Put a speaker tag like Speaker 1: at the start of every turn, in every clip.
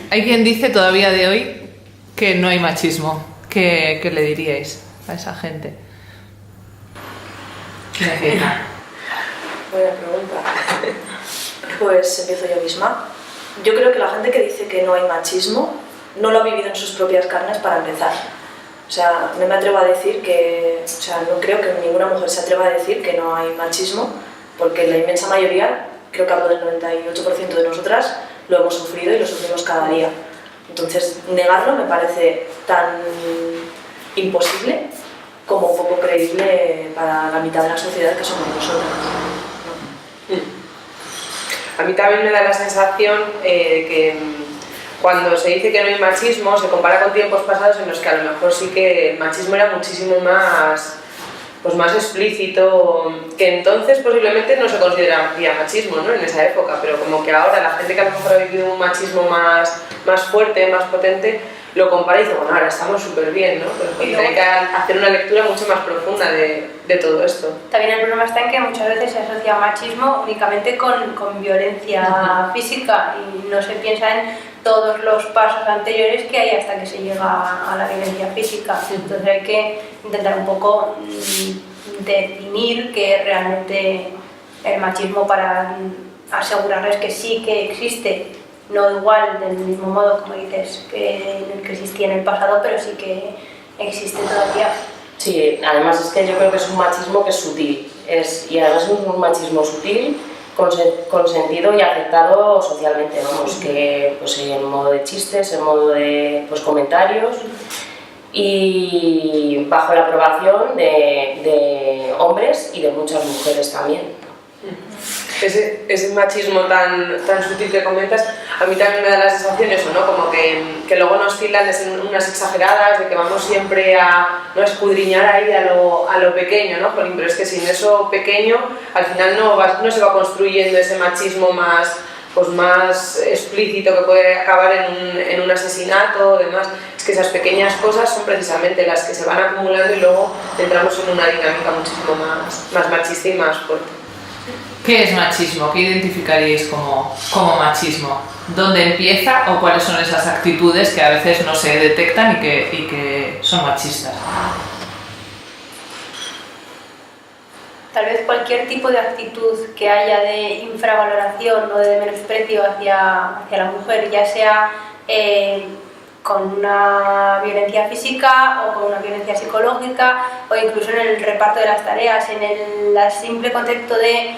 Speaker 1: Hay quien dice todavía de hoy que no hay machismo. ¿Qué le diríais a esa gente?
Speaker 2: Buena pregunta. Pues empiezo yo misma. Yo creo que la gente que dice que no hay machismo no lo ha vivido en sus propias carnes para empezar. O sea, no me atrevo a decir que... O sea, no creo que ninguna mujer se atreva a decir que no hay machismo, porque la inmensa mayoría, creo que hablo del 98% de nosotras, lo hemos sufrido y lo sufrimos cada día. Entonces, negarlo me parece tan imposible como poco creíble para la mitad de la sociedad que somos nosotras.
Speaker 3: A mí también me da la sensación que cuando se dice que no hay machismo se compara con tiempos pasados en los que a lo mejor sí que el machismo era muchísimo más, pues más explícito, que entonces posiblemente no se consideraría machismo, ¿no? En esa época, pero como que ahora la gente que a lo mejor ha vivido un machismo más fuerte, más potente, lo compara y dice, bueno, ahora estamos súper bien, ¿no? Pero hay que hacer una lectura mucho más profunda de todo esto.
Speaker 4: También el problema está en que muchas veces se asocia machismo únicamente con violencia física y no se piensa en todos los pasos anteriores que hay hasta que se llega a la violencia física. Entonces hay que intentar un poco definir qué es realmente el machismo para asegurarles que sí que existe. No igual, del mismo modo, como dices, que existía en el pasado, pero sí que existe todavía.
Speaker 5: Sí, además es que yo creo que es un machismo que es sutil, y además es un machismo sutil, consentido y aceptado socialmente, vamos, que pues en modo de chistes, en modo de pues, comentarios y bajo la aprobación de hombres y de muchas mujeres también.
Speaker 3: Ese machismo tan sutil que comentas, a mí también me da la sensación eso, ¿no? Como que luego nos tildan en unas exageradas, de que vamos siempre a no escudriñar ahí a lo pequeño, ¿no? Pero es que sin eso pequeño, al final no se va construyendo ese machismo más explícito que puede acabar en un asesinato o demás. Es que esas pequeñas cosas son precisamente las que se van acumulando y luego entramos en una dinámica muchísimo más machista y más fuerte.
Speaker 1: ¿Qué es machismo? ¿Qué identificaríais como machismo? ¿Dónde empieza o cuáles son esas actitudes que a veces no se detectan y que son machistas?
Speaker 4: Tal vez cualquier tipo de actitud que haya de infravaloración o de menosprecio hacia la mujer, ya sea con una violencia física o con una violencia psicológica o incluso en el reparto de las tareas, en el simple concepto de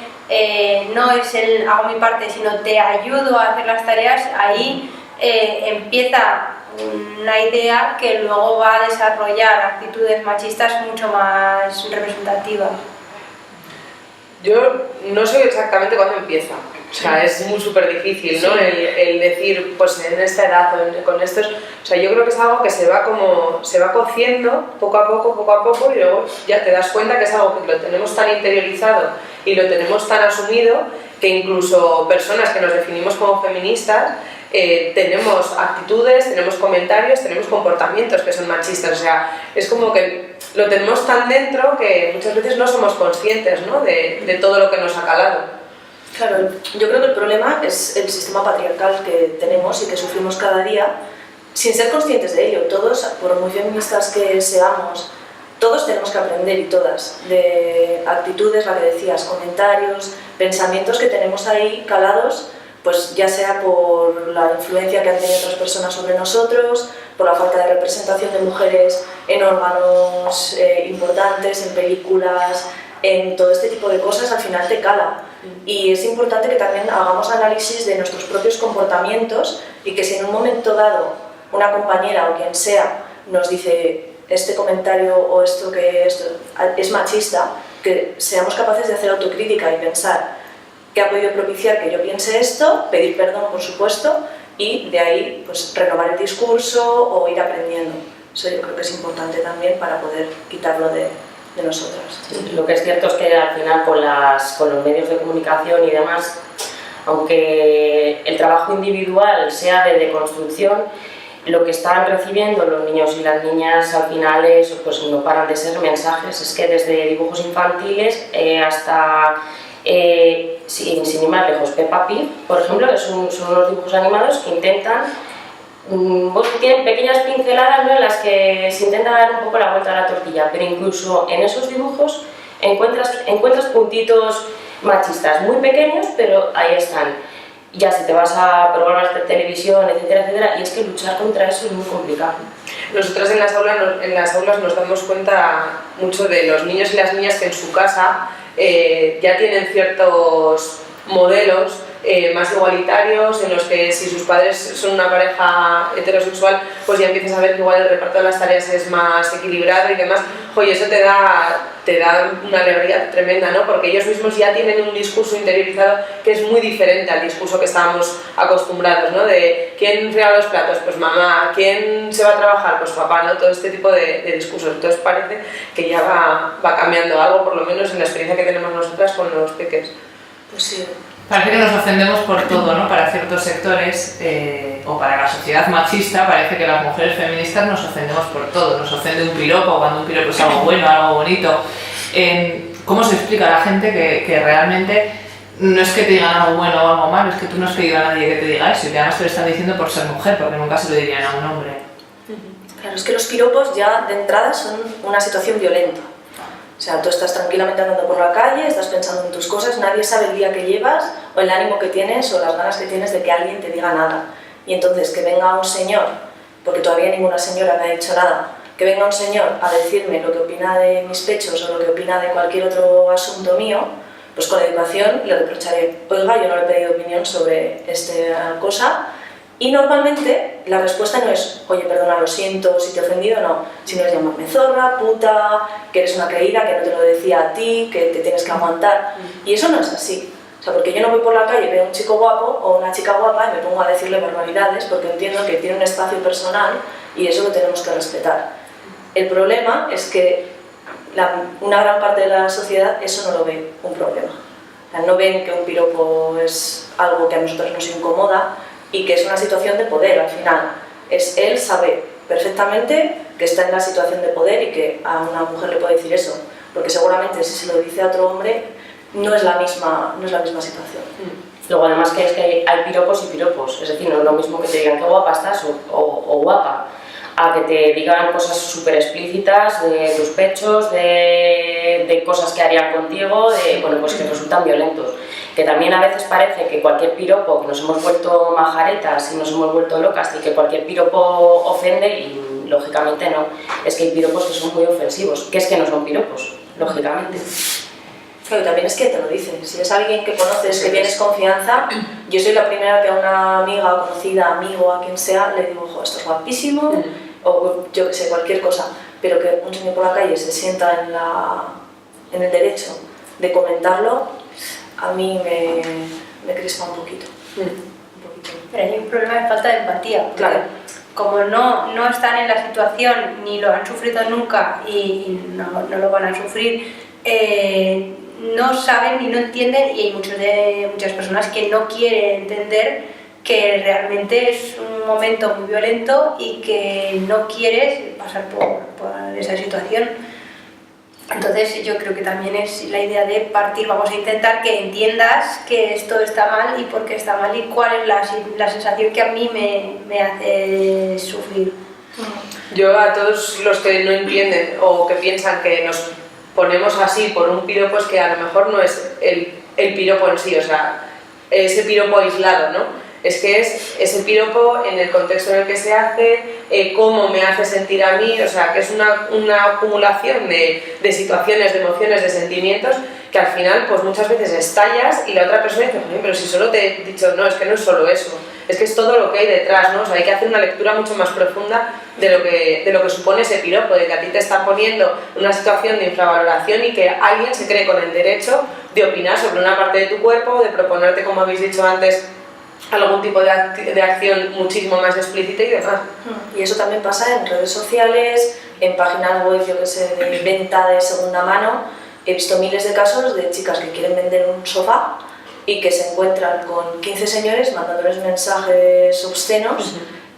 Speaker 4: no es el hago mi parte, sino te ayudo a hacer las tareas, ahí empieza una idea que luego va a desarrollar actitudes machistas mucho más representativas.
Speaker 3: Yo no sé exactamente cuándo empieza, o sea, es muy súper difícil, ¿no? El decir, pues en esta edad o con estos, o sea, yo creo que es algo que se va cociendo poco a poco y luego ya te das cuenta que es algo que lo tenemos tan interiorizado y lo tenemos tan asumido que incluso personas que nos definimos como feministas tenemos actitudes, tenemos comentarios, tenemos comportamientos que son machistas, o sea, es como que lo tenemos tan dentro que muchas veces no somos conscientes, ¿no? de todo lo que nos ha calado.
Speaker 2: Claro, yo creo que el problema es el sistema patriarcal que tenemos y que sufrimos cada día sin ser conscientes de ello. Todos, por muy feministas que seamos, todos tenemos que aprender, y todas, de actitudes, la que decías, comentarios, pensamientos que tenemos ahí calados, pues ya sea por la influencia que han tenido otras personas sobre nosotros, por la falta de representación de mujeres en órganos importantes, en películas, en todo este tipo de cosas, al final te cala. Y es importante que también hagamos análisis de nuestros propios comportamientos y que si en un momento dado una compañera o quien sea nos dice este comentario o esto es machista, que seamos capaces de hacer autocrítica y pensar qué ha podido propiciar que yo piense esto, pedir perdón por supuesto y de ahí pues renovar el discurso o ir aprendiendo. Eso yo creo que es importante también para poder quitarlo de nosotras.
Speaker 5: Sí, lo que es cierto es que al final con los medios de comunicación y demás, aunque el trabajo individual sea de deconstrucción, lo que están recibiendo los niños y las niñas al final pues no paran de ser mensajes. Es que desde dibujos infantiles hasta sin ir más lejos, Peppa Pig, por ejemplo, que son unos dibujos animados que intentan tienen pequeñas pinceladas, ¿no?, en las que se intenta dar un poco la vuelta a la tortilla, pero incluso en esos dibujos encuentras puntitos machistas muy pequeños, pero ahí están. Ya si te vas a programas de televisión, etcétera, etcétera, y es que luchar contra eso es muy complicado.
Speaker 3: Nosotros en las aulas nos damos cuenta mucho de los niños y las niñas que en su casa ya tienen ciertos modelos más igualitarios, en los que si sus padres son una pareja heterosexual, pues ya empiezas a ver que igual el reparto de las tareas es más equilibrado y demás. Oye, eso te da una alegría tremenda, ¿no? Porque ellos mismos ya tienen un discurso interiorizado que es muy diferente al discurso que estábamos acostumbrados, ¿no? De ¿quién friega los platos? Pues mamá. ¿Quién se va a trabajar? Pues papá, ¿no? Todo este tipo de discursos. Entonces parece que ya va cambiando algo, por lo menos en la experiencia que tenemos nosotras con los peques.
Speaker 2: Pues sí.
Speaker 1: Parece que nos ofendemos por todo, ¿no? Para ciertos sectores o para la sociedad machista parece que las mujeres feministas nos ofendemos por todo. Nos ofende un piropo cuando un piropo es algo bueno, algo bonito. ¿Cómo se explica a la gente que realmente no es que te digan algo bueno o algo malo, es que tú no has pedido a nadie que te diga eso y que además te lo están diciendo por ser mujer, porque nunca se lo dirían a un hombre?
Speaker 2: Claro, es que los piropos ya de entrada son una situación violenta. O sea, tú estás tranquilamente andando por la calle, estás pensando en tus cosas, nadie sabe el día que llevas o el ánimo que tienes o las ganas que tienes de que alguien te diga nada. Y entonces que venga un señor, porque todavía ninguna señora me ha dicho nada, que venga un señor a decirme lo que opina de mis pechos o lo que opina de cualquier otro asunto mío, pues con educación le reprocharé: oiga, yo no le he pedido opinión sobre esta cosa. Y normalmente la respuesta no es: oye, perdona, lo siento si te he ofendido, no, sino es llamarme zorra, puta, que eres una creída, que no te lo decía a ti, que te tienes que aguantar. Y eso no es así. O sea, porque yo no voy por la calle, veo a un chico guapo o una chica guapa y me pongo a decirle barbaridades porque entiendo que tiene un espacio personal y eso lo tenemos que respetar. El problema es que una gran parte de la sociedad eso no lo ve un problema. O sea, no ven que un piropo es algo que a nosotros nos incomoda y que es una situación de poder al final. Él sabe perfectamente que está en la situación de poder y que a una mujer le puede decir eso, porque seguramente si se lo dice a otro hombre no es la misma situación.
Speaker 5: Luego además que es que hay piropos y piropos, es decir, no es lo mismo que te digan qué guapa estás o guapa, a que te digan cosas súper explícitas de tus pechos, de cosas que harían contigo, bueno, pues que resultan violentos. Que también a veces parece que cualquier piropo, que nos hemos vuelto majaretas y nos hemos vuelto locas y que cualquier piropo ofende, y lógicamente no. Es que hay piropos que son muy ofensivos, que es que no son piropos, lógicamente.
Speaker 2: Claro, también es que te lo dicen. Si es alguien que conoces, que tienes confianza, yo soy la primera que a una amiga o conocida, amigo, a quien sea, le digo: ojo, esto es guapísimo, o yo que sé, cualquier cosa. Pero que un señor por la calle se sienta en el derecho de comentarlo, a mí me crispa un poquito.
Speaker 4: Pero hay un problema de falta de empatía.
Speaker 2: Claro.
Speaker 4: Como no están en la situación, ni lo han sufrido nunca y no lo van a sufrir, no saben ni no entienden, y hay muchas personas que no quieren entender que realmente es un momento muy violento y que no quieres pasar por esa situación. Entonces yo creo que también es la idea de partir, vamos a intentar que entiendas que esto está mal y por qué está mal y cuál es la sensación que a mí me hace sufrir.
Speaker 3: Yo a todos los que no entienden o que piensan que nos ponemos así por un piropo, es que a lo mejor no es el piropo en sí, o sea, ese piropo aislado, ¿no? Es que es ese piropo en el contexto en el que se hace, cómo me hace sentir a mí, o sea, que es una acumulación de situaciones, de emociones, de sentimientos, que al final pues muchas veces estallas y la otra persona dice: pero si solo te he dicho, no, es que no es solo eso, es que es todo lo que hay detrás, ¿no? O sea, hay que hacer una lectura mucho más profunda de lo que supone ese piropo, de que a ti te están poniendo una situación de infravaloración y que alguien se cree con el derecho de opinar sobre una parte de tu cuerpo, de proponerte, como habéis dicho antes, algún tipo de acción muchísimo más explícita y demás.
Speaker 2: Y eso también pasa en redes sociales, en páginas web, yo que sé, de venta de segunda mano. He visto miles de casos de chicas que quieren vender un sofá y que se encuentran con 15 señores mandándoles mensajes obscenos,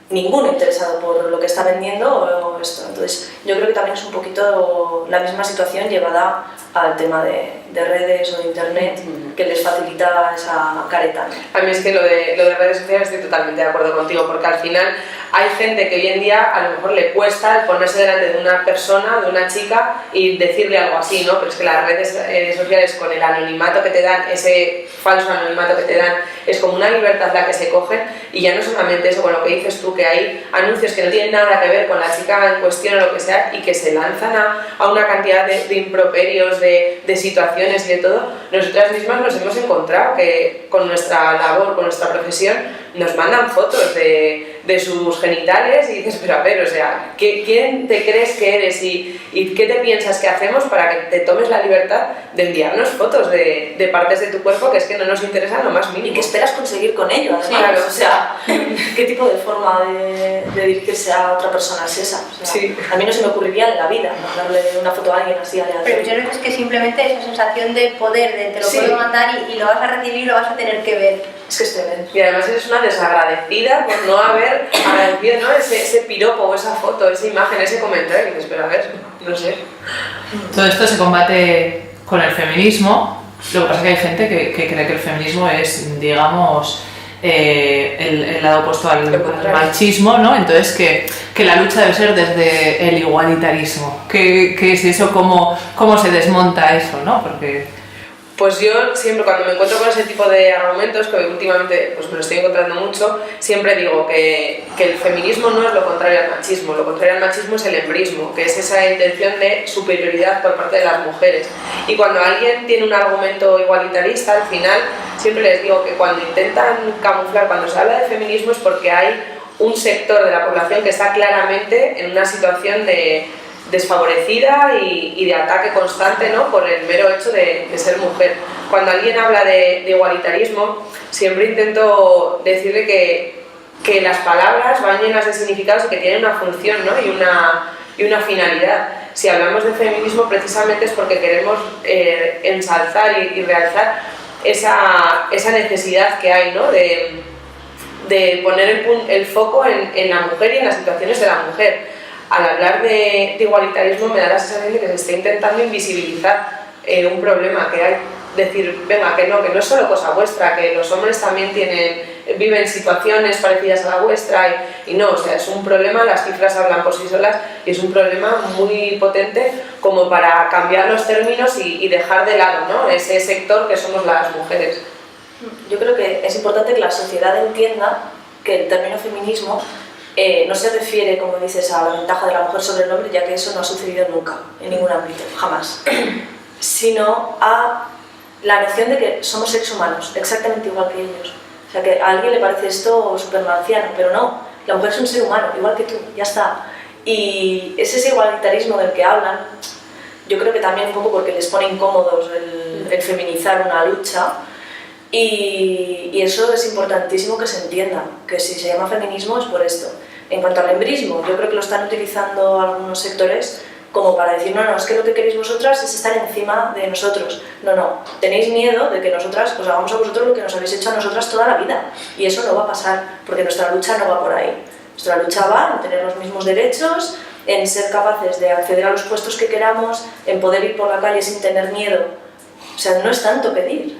Speaker 2: ninguno interesado por lo que está vendiendo o esto. Entonces yo creo que también es un poquito la misma situación llevada al tema de de redes o de internet que les facilita esa careta, ¿no?
Speaker 3: A mí es que lo de redes sociales estoy totalmente de acuerdo contigo, porque al final hay gente que hoy en día a lo mejor le cuesta el ponerse delante de una persona, de una chica y decirle algo así, ¿no? Pero es que las redes sociales con el anonimato que te dan, ese falso anonimato que te dan, es como una libertad la que se cogen, y ya no solamente eso, con lo que dices tú, que hay anuncios que no tienen nada que ver con la chica en cuestión o lo que sea y que se lanzan a una cantidad de improperios, de situaciones y de todo. Nosotras mismas nos hemos encontrado que con nuestra labor, con nuestra profesión, nos mandan fotos de sus genitales y dices, pero a ver, o sea, ¿quién te crees que eres y qué te piensas que hacemos para que te tomes la libertad de enviarnos fotos de partes de tu cuerpo que es que no nos interesan lo más mínimo?
Speaker 2: ¿Y qué esperas conseguir con ello? Además,
Speaker 3: Sí, claro.
Speaker 2: O sea, ¿qué tipo de forma de dirigirse a otra persona es esa? O sea,
Speaker 3: Sí.
Speaker 2: a mí no se me ocurriría en la vida darle una foto a alguien así
Speaker 4: Pero
Speaker 2: aleatoria.
Speaker 4: yo creo que es que simplemente esa sensación de poder, de te lo
Speaker 2: Sí.
Speaker 4: puedo mandar y lo vas a recibir y lo vas a tener que ver.
Speaker 2: Es que es tremendo.
Speaker 3: Y además eres una desagradecida por no haber agradecido, ¿no? ese piropo o esa foto, esa imagen, ese comentario, y dices, pero a ver, no sé.
Speaker 1: Todo esto se combate con el feminismo. Lo que pasa es que hay gente que cree que el feminismo es, digamos, el lado opuesto al machismo, ¿no? Entonces que la lucha debe ser desde el igualitarismo. ¿Qué es eso? ¿Cómo se desmonta eso, no? Porque...
Speaker 3: Pues yo siempre cuando me encuentro con ese tipo de argumentos, que últimamente pues me lo estoy encontrando mucho, siempre digo que el feminismo no es lo contrario al machismo. Lo contrario al machismo es el embrismo, que es esa intención de superioridad por parte de las mujeres. Y cuando alguien tiene un argumento igualitarista, al final siempre les digo que cuando intentan camuflar, cuando se habla de feminismo es porque hay un sector de la población que está claramente en una situación desfavorecida y de ataque constante, ¿no? Por el mero hecho de ser mujer. Cuando alguien habla de igualitarismo, siempre intento decirle que las palabras van llenas de significados y que tienen una función, ¿no? y una finalidad. Si hablamos de feminismo, precisamente es porque queremos ensalzar y realzar esa necesidad que hay, ¿no? de poner el foco en la mujer y en las situaciones de la mujer. Al hablar de igualitarismo me da la sensación de que se está intentando invisibilizar un problema que hay. Decir, venga, que no es solo cosa vuestra, que los hombres también viven situaciones parecidas a la vuestra y no, o sea, es un problema, las cifras hablan por sí solas y es un problema muy potente como para cambiar los términos y dejar de lado, ¿no? Ese sector que somos las mujeres.
Speaker 2: Yo creo que es importante que la sociedad entienda que el término feminismo no se refiere, como dices, a la ventaja de la mujer sobre el hombre, ya que eso no ha sucedido nunca, en ningún ámbito, jamás, sino a la noción de que somos seres humanos, exactamente igual que ellos. O sea, que a alguien le parece esto súper marciano, pero no, la mujer es un ser humano, igual que tú, ya está. Y es ese igualitarismo del que hablan, yo creo que también un poco porque les pone incómodos el feminizar una lucha. Y eso es importantísimo que se entienda, que si se llama feminismo es por esto. En cuanto al embrismo, yo creo que lo están utilizando algunos sectores como para decir, no, es que lo que queréis vosotras es estar encima de nosotros. No, tenéis miedo de que nosotras os hagamos a vosotros lo que nos habéis hecho a nosotras toda la vida. Y eso no va a pasar, porque nuestra lucha no va por ahí. Nuestra lucha va en tener los mismos derechos, en ser capaces de acceder a los puestos que queramos, en poder ir por la calle sin tener miedo. O sea, no es tanto pedir.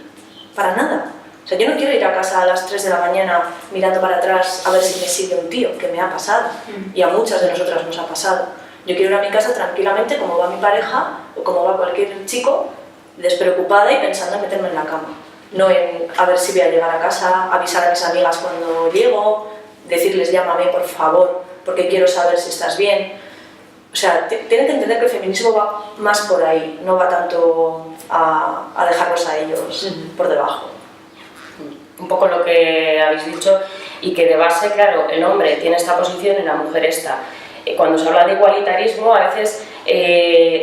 Speaker 2: Para nada. O sea, yo no quiero ir a casa a las 3 de la mañana mirando para atrás a ver si me sigue un tío, que me ha pasado. Y a muchas de nosotras nos ha pasado. Yo quiero ir a mi casa tranquilamente, como va mi pareja, o como va cualquier chico, despreocupada y pensando en meterme en la cama. No en a ver si voy a llegar a casa, avisar a mis amigas cuando llego, decirles llámame por favor, porque quiero saber si estás bien. O sea, tienen que entender que el feminismo va más por ahí, no va tanto a dejarlos a ellos por debajo.
Speaker 5: Un poco lo que habéis dicho, y que de base, claro, el hombre tiene esta posición y la mujer esta. Cuando se habla de igualitarismo, a veces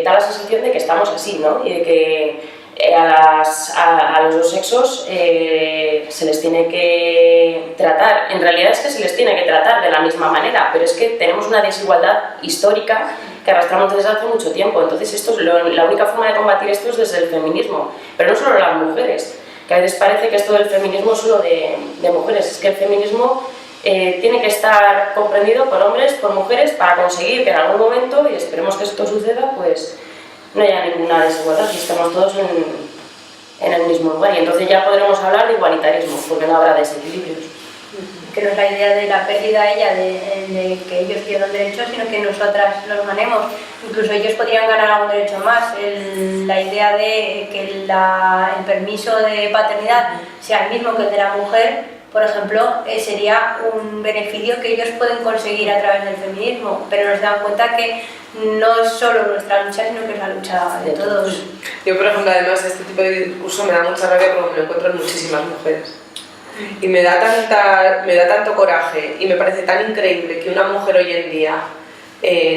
Speaker 5: da la sensación de que estamos así, ¿no? Y de que a los dos sexos se les tiene que tratar, en realidad es que se les tiene que tratar de la misma manera, pero es que tenemos una desigualdad histórica que arrastramos desde hace mucho tiempo. Entonces la única forma de combatir esto es desde el feminismo, pero no solo las mujeres, que a veces parece que esto del feminismo es solo de mujeres. Es que el feminismo tiene que estar comprendido por hombres, por mujeres, para conseguir que en algún momento, y esperemos que esto suceda, pues no haya ninguna desigualdad y estemos todos en el mismo lugar, y entonces ya podremos hablar de igualitarismo, porque no habrá desequilibrios.
Speaker 4: Que no es la idea de la pérdida ella de que ellos pierdan derechos, sino que nosotras los ganemos. Incluso ellos podrían ganar algún derecho más. La idea de que el permiso de paternidad sea el mismo que el de la mujer, por ejemplo, sería un beneficio que ellos pueden conseguir a través del feminismo, pero nos dan cuenta que no es solo nuestra lucha, sino que es la lucha de todos.
Speaker 3: Yo, por ejemplo, además, este tipo de discurso me da mucha rabia porque me lo encuentro en muchísimas mujeres. Y me da tanto coraje y me parece tan increíble que una mujer hoy en día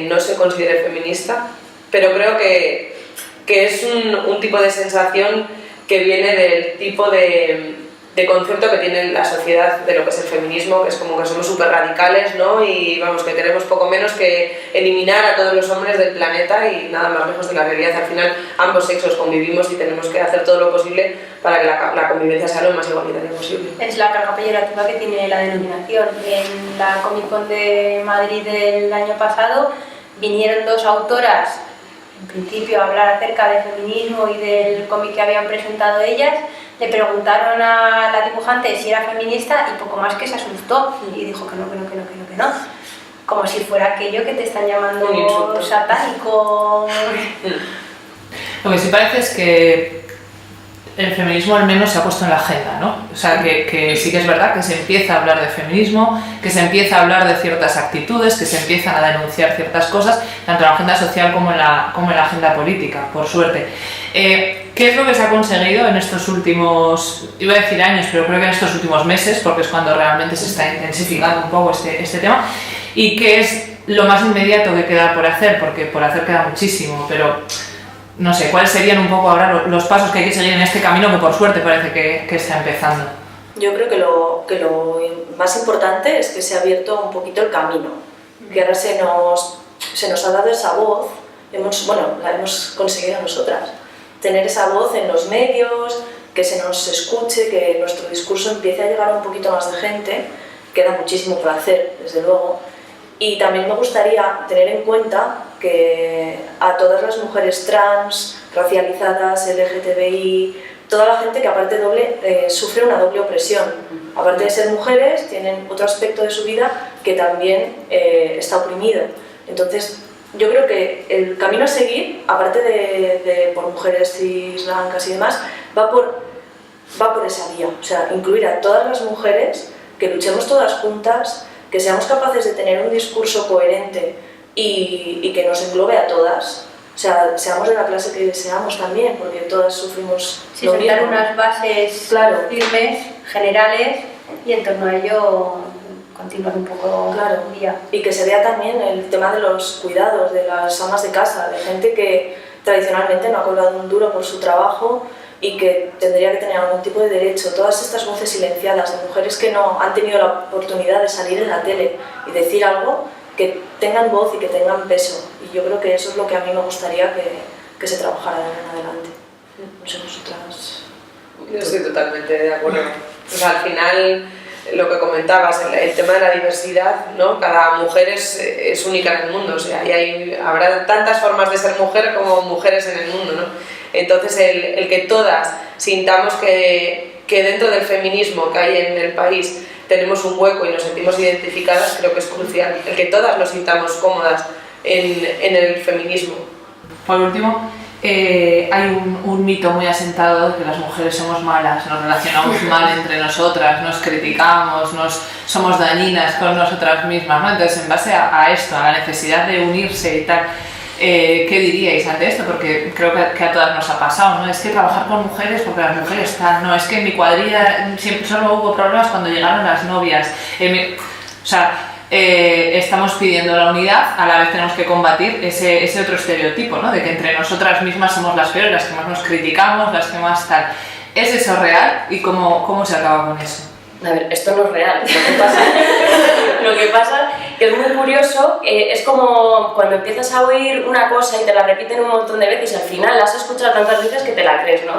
Speaker 3: no se considere feminista, pero creo que es un tipo de sensación que viene del tipo de concepto que tiene la sociedad de lo que es el feminismo, que es como que somos súper radicales, ¿no? Y vamos, que queremos poco menos que eliminar a todos los hombres del planeta y nada más lejos de la realidad. Al final ambos sexos convivimos y tenemos que hacer todo lo posible para que la convivencia sea lo más igualitaria posible.
Speaker 4: Es la carga peyorativa que tiene la denominación. En la Comic Con de Madrid del año pasado vinieron dos autoras, en principio, a hablar acerca del feminismo y del cómic que habían presentado ellas. Le preguntaron a la dibujante si era feminista y poco más que se asustó y dijo que no. Como si fuera aquello que te están llamando satánico.
Speaker 1: Lo que sí parece es que el feminismo al menos se ha puesto en la agenda, ¿no? O sea, que sí que es verdad que se empieza a hablar de feminismo, que se empieza a hablar de ciertas actitudes, que se empiezan a denunciar ciertas cosas, tanto en la agenda social como en la agenda política, por suerte. ¿Qué es lo que se ha conseguido en estos últimos, iba a decir años, pero creo que en estos últimos meses, porque es cuando realmente se está intensificando un poco este tema, y qué es lo más inmediato que queda por hacer? Porque por hacer queda muchísimo, pero no sé, ¿cuáles serían un poco ahora los pasos que hay que seguir en este camino que por suerte parece que está empezando?
Speaker 2: Yo creo que lo más importante es que se ha abierto un poquito el camino, que ahora se nos ha dado esa voz, la hemos conseguido nosotras, tener esa voz en los medios, que se nos escuche, que nuestro discurso empiece a llegar a un poquito más de gente. Queda muchísimo por hacer, desde luego. Y también me gustaría tener en cuenta que a todas las mujeres trans, racializadas, LGTBI, toda la gente que aparte sufre una doble opresión. Aparte de ser mujeres, tienen otro aspecto de su vida que también está oprimido. Entonces, yo creo que el camino a seguir, aparte de por mujeres cis, blancas y demás, va por esa vía. O sea, incluir a todas las mujeres, que luchemos todas juntas, que seamos capaces de tener un discurso coherente y que nos englobe a todas. O sea, seamos de la clase que seamos también, porque todas sufrimos lo mismo.
Speaker 4: Sentar unas bases firmes, generales, y en torno a ello continuar un poco el día.
Speaker 2: Y que se vea también el tema de los cuidados, de las amas de casa, de gente que tradicionalmente no ha cobrado un duro por su trabajo y que tendría que tener algún tipo de derecho. Todas estas voces silenciadas de mujeres que no han tenido la oportunidad de salir en la tele y decir algo, que tengan voz y que tengan peso. Y yo creo que eso es lo que a mí me gustaría que se trabajara de ahora en adelante. No sé, vosotras...
Speaker 3: Yo estoy totalmente de acuerdo. O sea, al final, lo que comentabas, el tema de la diversidad, ¿no? Cada mujer es única en el mundo. O sea, habrá tantas formas de ser mujer como mujeres en el mundo, ¿no? Entonces, el que todas sintamos que dentro del feminismo que hay en el país tenemos un hueco y nos sentimos identificadas, creo que es crucial. El que todas nos sintamos cómodas en el feminismo.
Speaker 1: Por último, hay un mito muy asentado de que las mujeres somos malas, nos relacionamos mal entre nosotras, nos criticamos, somos dañinas con nosotras mismas, ¿no? Entonces, en base a esto, a la necesidad de unirse y tal, ¿qué diríais ante esto? Porque creo que a todas nos ha pasado, ¿no? Es que trabajar con mujeres porque las mujeres están, no, es que en mi cuadrilla solo hubo problemas cuando llegaron las novias. Estamos pidiendo la unidad, a la vez tenemos que combatir ese otro estereotipo, ¿no? De que entre nosotras mismas somos las peores, las que más nos criticamos, las que más tal. ¿Es eso real? ¿Y cómo se acaba con eso?
Speaker 5: A ver, esto no es real. Lo que pasa que es muy curioso, es como cuando empiezas a oír una cosa y te la repiten un montón de veces y al final la has escuchado tantas veces que te la crees, ¿no?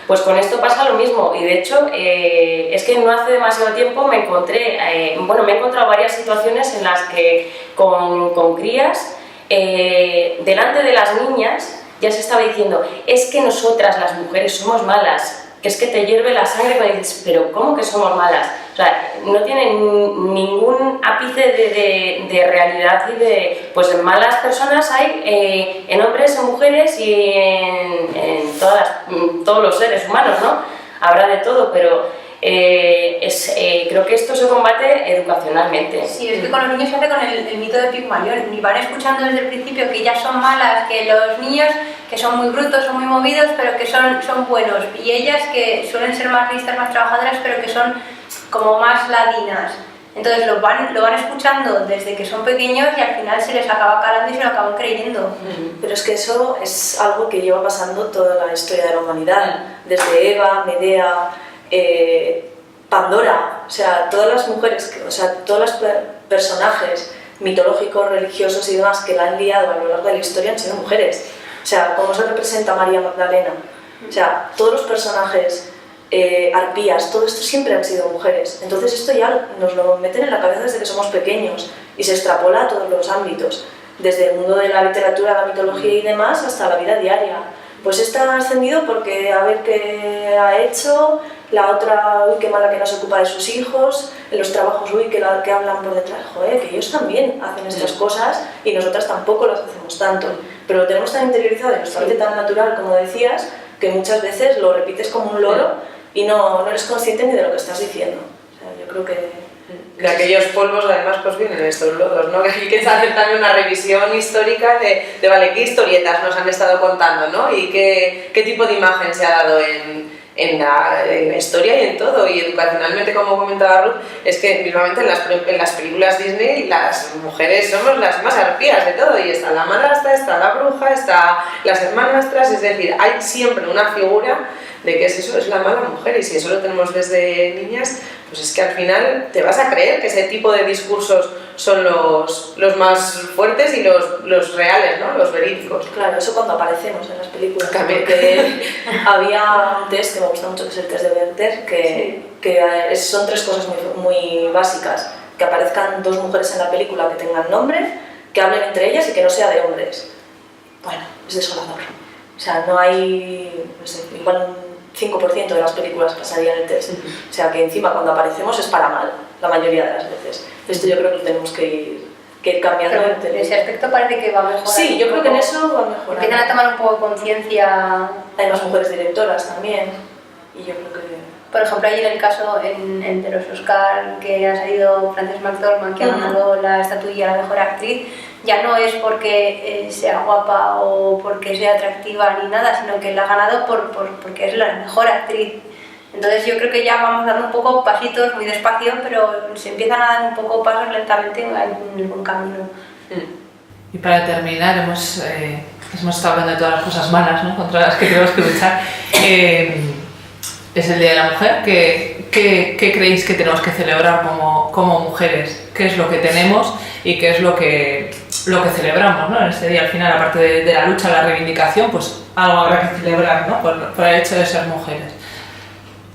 Speaker 5: Pues con esto pasa lo mismo y de hecho es que no hace demasiado tiempo me he encontrado varias situaciones en las que con crías delante de las niñas ya se estaba diciendo es que nosotras las mujeres somos malas. que es que te hierve la sangre cuando dices, pero ¿cómo que somos malas? O sea, no tienen ningún ápice de realidad y de... Pues en malas personas hay en hombres, en mujeres y en todos los seres humanos, ¿no? Habrá de todo, pero creo que esto se combate educacionalmente.
Speaker 4: Sí, es que con los niños se hace con el mito de Pigmalión, y van escuchando desde el principio que ellas son malas, que los niños que son muy brutos, son muy movidos, pero que son buenos, y ellas que suelen ser más listas, más trabajadoras, pero que son como más ladinas. Entonces lo van escuchando desde que son pequeños y al final se les acaba calando y se lo acaban creyendo.
Speaker 2: Pero es que eso es algo que lleva pasando toda la historia de la humanidad, desde Eva, Medea, Pandora, o sea, todas las mujeres, o sea, todos los personajes mitológicos, religiosos y demás que la han liado a lo largo de la historia han sido mujeres. O sea, cómo se representa María Magdalena, o sea, todos los personajes, arpías, todo esto siempre han sido mujeres. Entonces esto ya nos lo meten en la cabeza desde que somos pequeños y se extrapola a todos los ámbitos, desde el mundo de la literatura, la mitología y demás, hasta la vida diaria. Pues esta ha ascendido porque a ver qué ha hecho, la otra, uy, qué mala que no se ocupa de sus hijos, en los trabajos, uy, que hablan por detrás, joder, que ellos también hacen estas cosas y nosotras tampoco las hacemos tanto. Pero lo tenemos tan interiorizado y nos parece tan natural, como decías, que muchas veces lo repites como un loro y no eres consciente ni de lo que estás diciendo. O sea, yo creo que...
Speaker 3: De aquellos polvos, además, pues vienen estos lodos, ¿no? Que hay que hacer también una revisión histórica de vale, qué historietas nos han estado contando, ¿no? Y qué tipo de imagen se ha dado en la historia y en todo. Y educacionalmente, como comentaba Ruth, es que mismamente en las películas Disney las mujeres somos las más arpías de todo. Y está la madrastra, está la bruja, está las hermanastras, es decir, hay siempre una figura de que es la mala mujer, y si eso lo tenemos desde niñas, pues es que al final te vas a creer que ese tipo de discursos son los más fuertes y los reales, ¿no? Los verídicos.
Speaker 2: Claro, eso cuando aparecemos en las películas.
Speaker 3: También.
Speaker 2: Porque había un test que me gusta mucho, que es el test de Werther, que son tres cosas muy básicas: que aparezcan dos mujeres en la película que tengan nombre, que hablen entre ellas y que no sea de hombres. Bueno, es desolador. O sea, no hay, no sé, igual un 5% de las películas pasarían el test. O sea, que encima cuando aparecemos es para mal, la mayoría de las veces. Esto yo creo que lo tenemos que ir cambiando.
Speaker 4: Pero en ese aspecto parece que va a mejorar.
Speaker 2: Sí, yo creo que en eso va a mejorar.
Speaker 4: Empiezan a tomar un poco conciencia.
Speaker 2: Hay más mujeres directoras también, y yo creo que...
Speaker 4: Por ejemplo, ahí en el caso de los Oscar, que ha salido Frances McDormand, que ha ganado la estatuilla a la mejor actriz, ya no es porque sea guapa o porque sea atractiva ni nada, sino que la ha ganado porque es la mejor actriz. Entonces yo creo que ya vamos dando un poco pasitos, muy despacio, pero se empiezan a dar un poco pasos lentamente en el buen camino.
Speaker 1: Y para terminar, hemos estado hablando de todas las cosas malas, ¿no?, contra las que tenemos que luchar. Es el Día de la Mujer. ¿Qué creéis que tenemos que celebrar como mujeres? ¿Qué es lo que tenemos y qué es lo que celebramos, ¿no?, en este día? Al final, aparte de la lucha, la reivindicación, pues algo habrá que celebrar, ¿no?, por el hecho de ser mujeres.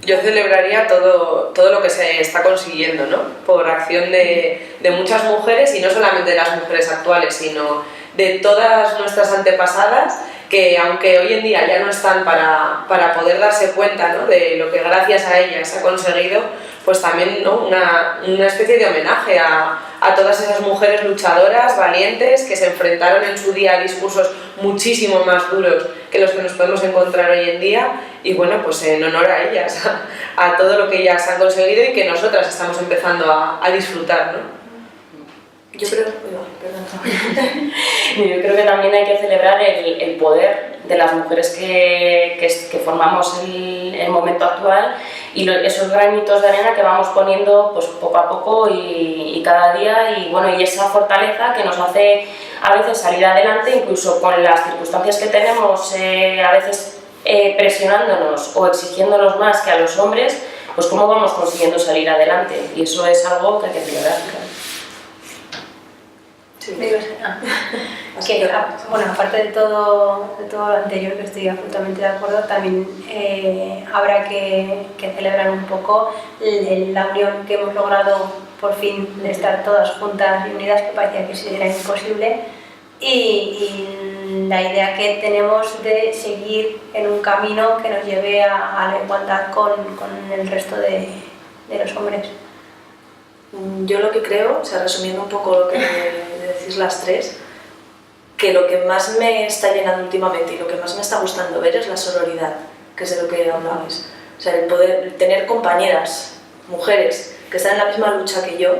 Speaker 3: Yo celebraría todo lo que se está consiguiendo, ¿no?, por acción de muchas mujeres, y no solamente de las mujeres actuales, sino de todas nuestras antepasadas, que aunque hoy en día ya no están para poder darse cuenta, ¿no?, de lo que gracias a ellas se ha conseguido, pues también, ¿no?, una especie de homenaje a todas esas mujeres luchadoras, valientes, que se enfrentaron en su día a discursos muchísimo más duros que los que nos podemos encontrar hoy en día, y bueno, pues en honor a ellas, a todo lo que ellas han conseguido y que nosotras estamos empezando a disfrutar, ¿no?
Speaker 2: Yo creo
Speaker 5: que también hay que celebrar el poder de las mujeres que formamos el momento actual, y esos granitos de arena que vamos poniendo pues poco a poco y cada día, y bueno, y esa fortaleza que nos hace a veces salir adelante, incluso con las circunstancias que tenemos, a veces presionándonos o exigiéndonos más que a los hombres, pues cómo vamos consiguiendo salir adelante, y eso es algo que hay que celebrar.
Speaker 4: Bueno, aparte de todo lo anterior, que estoy absolutamente de acuerdo, también habrá que celebrar un poco la unión que hemos logrado por fin de estar todas juntas y unidas, que parecía que sería imposible, y la idea que tenemos de seguir en un camino que nos lleve a la igualdad con el resto de los hombres.
Speaker 2: Yo lo que creo, o sea, resumiendo un poco lo que decís las tres, que lo que más me está llenando últimamente y lo que más me está gustando ver es la sororidad, que es de lo que hablabais. O sea, el poder tener compañeras, mujeres, que están en la misma lucha que yo,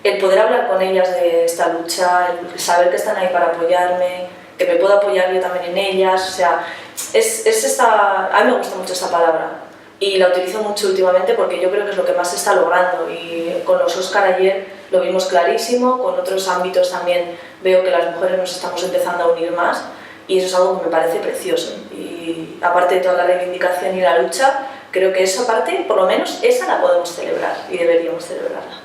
Speaker 2: el poder hablar con ellas de esta lucha, el saber que están ahí para apoyarme, que me puedo apoyar yo también en ellas, o sea, a mí me gusta mucho esta palabra y la utilizo mucho últimamente porque yo creo que es lo que más se está logrando, y con los Óscar ayer lo vimos clarísimo, con otros ámbitos también veo que las mujeres nos estamos empezando a unir más, y eso es algo que me parece precioso. Y aparte de toda la reivindicación y la lucha, creo que esa parte, por lo menos esa la podemos celebrar y deberíamos celebrarla.